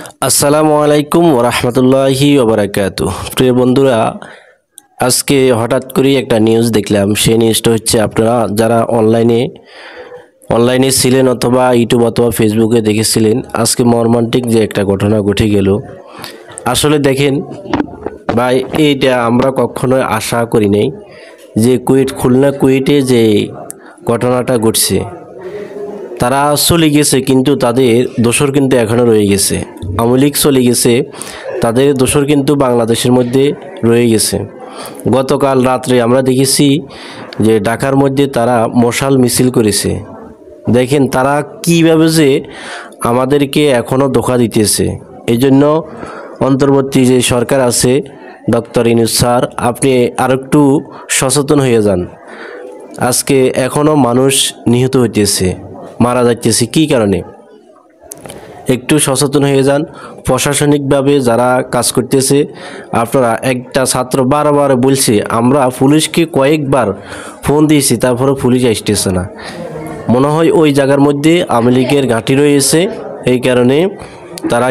আসসালামু আলাইকুম ওরহমতুল্লাহি ওবরাকাতু। প্রিয় বন্ধুরা, আজকে হঠাৎ করে একটা নিউজ দেখলাম। সেই নিউজটা হচ্ছে, আপনারা যারা অনলাইনে ছিলেন অথবা ইউটিউব অথবা ফেসবুকে দেখেছিলেন, আজকে মর্মান্তিক যে একটা ঘটনা ঘটে গেল। আসলে দেখেন ভাই, এইটা আমরা কখনোই আশা করি নাই যে খুলনা কুয়েটে যে ঘটনাটা ঘটছে। তারা চলে গেছে, কিন্তু তাদের দোসর কিন্তু এখনও রয়ে গেছে। আওয়ামী লীগ চলে গেছে, তাদের দোসর কিন্তু বাংলাদেশের মধ্যে রয়ে গেছে। গতকাল রাত্রে আমরা দেখেছি যে ঢাকার মধ্যে তারা মশাল মিছিল করেছে। দেখেন তারা কীভাবে যে আমাদেরকে এখনও ধোঁকা দিতেছে। এই জন্য অন্তর্বর্তী যে সরকার আছে, ডক্টর ইউনূস স্যার, আপনি আরেকটু সচেতন হয়ে যান। আজকে এখনও মানুষ নিহত হইতেছে, মারা যাইতেছে। কী কারণে? একটু সচেতন হয়ে যান। প্রশাসনিকভাবে যারা কাজ করতেছে, আপনারা একটা ছাত্র বারবার বলছে, আমরা পুলিশকে কয়েকবার ফোন দিয়েছি, তারপরে পুলিশ আসতেছে না। মনে হয় ওই জায়গার মধ্যে আওয়ামী লীগের ঘাঁটি রয়েছে, এই কারণে তারা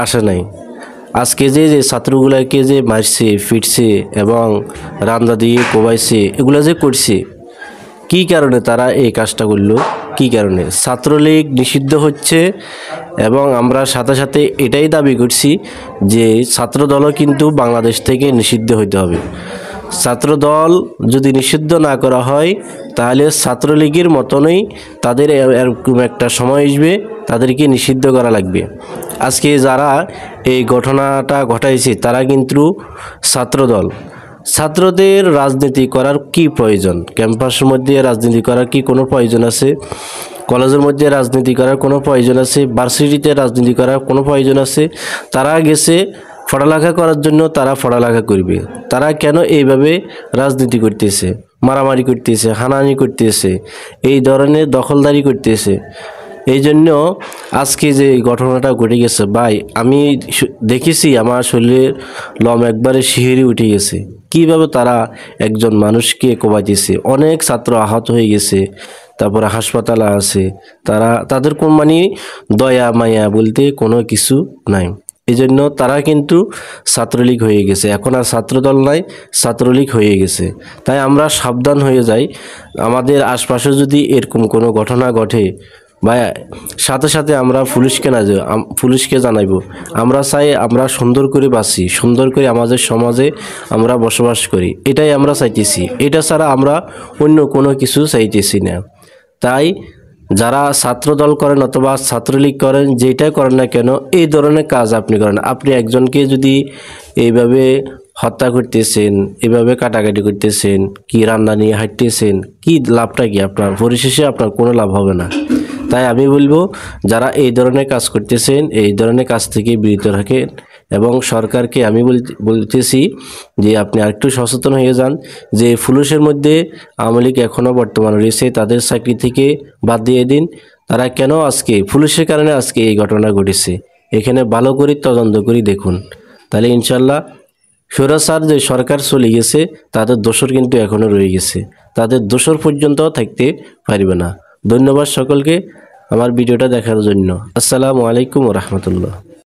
আসে নাই। আজকে যে ছাত্রগুলোকে যে মারছে, ফিরছে এবং রান্দা দিয়ে কোবাইছে, এগুলো যে করছে, কী কারণে তারা এই কাজটা করলো? কী কারণে? ছাত্রলীগ নিষিদ্ধ হচ্ছে এবং আমরা সাথে সাথে এটাই দাবি করছি যে ছাত্রদলও কিন্তু বাংলাদেশ থেকে নিষিদ্ধ হতে হবে। ছাত্রদল যদি নিষিদ্ধ না করা হয়, তাহলে ছাত্রলীগের মতনই তাদের এরকম একটা সময় আসবে, তাদেরকে নিষিদ্ধ করা লাগবে। আজকে যারা এই ঘটনাটা ঘটাইছে, তারা কিন্তু ছাত্রদল। ছাত্রদের রাজনীতি করার কি প্রয়োজন? ক্যাম্পাসের মধ্যে রাজনীতি করার কি কোনো প্রয়োজন আছে? কলেজের মধ্যে রাজনীতি করার কোনো প্রয়োজন আছে? ভার্সিটিতে রাজনীতি করার কোনো প্রয়োজন আছে? তারা গেছে পড়ালেখা করার জন্য, তারা পড়ালেখা করবে। তারা কেন এইভাবে রাজনীতি করতেছে, মারামারি করতেছে, হানাহানি করতেছে, এই ধরনের দখলদারি করতেছে? এই জন্য আজকে যে ঘটনাটা ঘটে গেছে ভাই, আমি দেখেছি, আমার শরীরের লোম একবারে শিহরে উঠে গেছে। কিভাবে তারা একজন মানুষকে কোবাইতেছে। অনেক ছাত্র আহত হয়ে গেছে, তারপরে হাসপাতালে আছে। তাদের কোন দয়া মায়া বলতে কোনো কিছু নাই। এই জন্য তারা কিন্তু ছাত্রলীগ হয়ে গেছে। এখন আর ছাত্রদল নাই, ছাত্রলীগ হয়ে গেছে। তাই আমরা সাবধান হয়ে যাই। আমাদের আশপাশে যদি এরকম কোনো ঘটনা ঘটে, ভাই, সাথে সাথে আমরা পুলিশকে জানাইব। আমরা চাই আমরা সুন্দর করে বাঁচি, সুন্দর করে আমাদের সমাজে আমরা বসবাস করি, এটাই আমরা চাইতেছি। এটা ছাড়া আমরা অন্য কোনো কিছু চাইতেছি না। তাই যারা ছাত্রদল করেন অথবা ছাত্রলীগ করেন, যেটাই করেন না কেন, এই ধরনের কাজ আপনি করেন। আপনি একজনকে যদি এইভাবে হত্যা করতেছেন, এভাবে কাটাকাটি করতেছেন, কি রান্না নিয়ে হাঁটতেছেন, কি লাভটা কি আপনার? পরিশেষে আপনার কোনো লাভ হবে না। তাই আমি বলবো, যারা এই ধরনের কাজ করতেছেন, এই ধরনের কাজ থেকে বিরত রাখেন। এবং সরকারকে আমি বলতেছি যে আপনি আরেকটু সচেতন হয়ে যান, যে পুলিশের মধ্যে আওয়ামী লীগ এখনও বর্তমানে রয়েছে, তাদের চাকরি থেকে বাদ দিয়ে দিন। তারা কেন আজকে পুলিশের কারণে আজকে এই ঘটনা ঘটেছে, এখানে ভালো করে তদন্ত করে দেখুন। তাহলে ইনশাল্লাহ স্বৈরাচার যে সরকার চলে গেছে, তাদের দোসর কিন্তু এখনও রয়ে গেছে, তাদের দোসর পর্যন্ত থাকতে পারবে না। ধন্যবাদ সকলকে আমার ভিডিওটা দেখার জন্য। আসসালামু আলাইকুম ওয়া রাহমাতুল্লাহ।